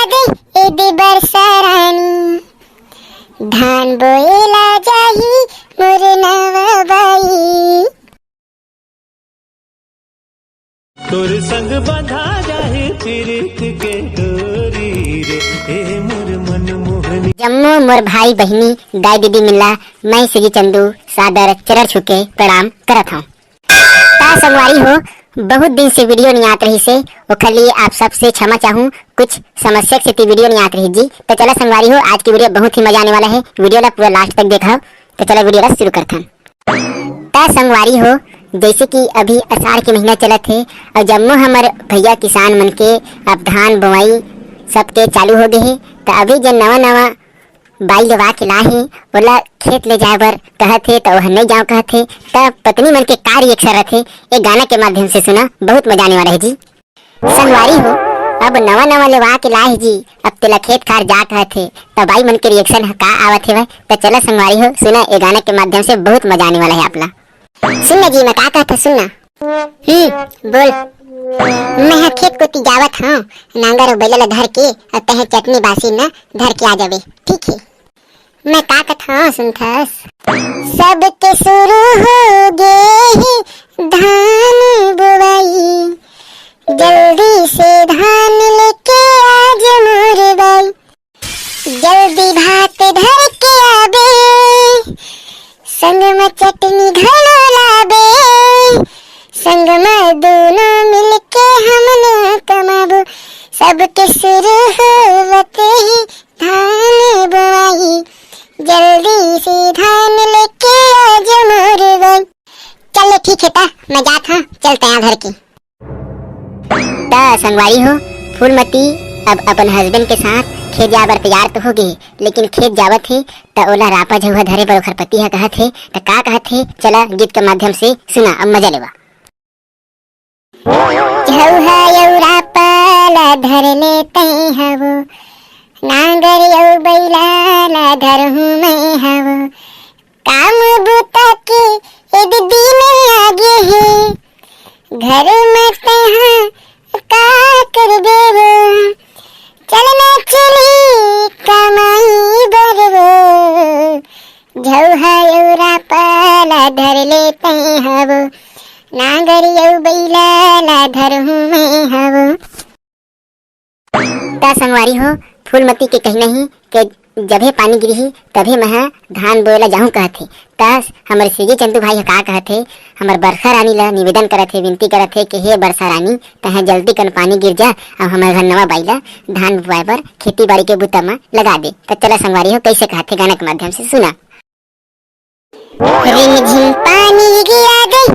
गई ईद बरसा रानी, धान बोएला जाही मोर नवाबाई। तोर संग बंधा जाहे प्रीत के डोरी रे, ए मोर मन मोहनी। जम्मू मोर भाई बहनी दाई दीदी मिला, मैं श्री चंदू सादर चरण छुके प्रणाम करत हूँ। ता संगवारी हो, बहुत दिन से वीडियो नहीं आत रही से, ओखर लिए आप सबसे क्षमा चाहूँ। कुछ समस्या से वीडियो नहीं आत रही जी। तो चला संगवारी हो, आज की वीडियो बहुत ही मजा आने वाला है। वीडियो ला पूरा लास्ट तक देखा। तो चला वीडियो ला शुरू करते हैं। ता संगवारी हो, जैसे कि अभी आषाढ़ के महीना चलत है और जम्मू हमारे भैया किसान मन के अब धान बुआई सबके चालू हो गए है। तो अभी जब नवा नवा बाई लगा के ला है ओला खेत ले जाए बर कहत है, तो वह नहीं जाओ कहत है। तब पत्नी मन के कार रिएक्शन रहते एक गाना के माध्यम से सुना, बहुत मजा आने वाला है जी। संगवारी हो, अब नवा नवा लेवा के ला है जी, अब तेला खेत खार जा कहत है, तो बाई मन के रिएक्शन का आवत है। तो चला संगवारी हो, सुना ये गाना के माध्यम से बहुत मजा आने वाला है आपला। सुनना जी, मैं का कहता सुनना। बोल। मैं खेत को तिजावत हूँ, नांगर और बैला धर के और तह चटनी बासी न धर के आ जावे, ठीक है। मैं का कहता हूँ सुनथस। सबके शुरू हो गए धान बुआई, जल्दी से धान लेके आज मोर बाई, जल्दी भात धर के आबे, संग में चटनी घलो लाबे, संग में दोनों मिलके हमने कमाबो। सबके शुरू होते ही धान बुआई, जल्दी से धान लेके आज मोर बाई। चलो ठीक है, ता मैं जाता हूँ, चलते हैं घर की। ता संगवारी हो, फूलमती अब अपन हस्बैंड के साथ खेत जाबर तैयार तो हो गए, लेकिन खेत जावत है तो ओला रापा झुआ धरे पर खरपति है कहत है। तो का कहत है, चला गीत के माध्यम से सुना, अब मजा लेवा। झुआ यौरा पाला धर लेते हवो, नांगर यौ बैला ला धर हूँ मैं हवो, काम बुता के एक दिन आगे है, घर में तहाँ का कर देवो, चलना चली कमाई बरवो, झौहा यौरा पाला धर लेते हवो, नांगर यौ बैला ला धर हूँ मैं हवो। ता संगवारी हो, फूलमती के कहीं नहीं कि जबे पानी गिरी तभी मैं धान बोएला जाऊँ कहथे। तस हमारे श्री चंदू भाई का कहथे, हमार बरसा रानी ला निवेदन करत है, विनती करत है कि हे बरसा रानी तह जल्दी कन पानी गिर जा और हमारे घर नवा बाईला धान बुआए बर खेती बाड़ी के बुता में लगा दे। तो चला संगवारी हो, कैसे कहथे गाना के माध्यम से सुना। रिमझिम पानी गिरा गई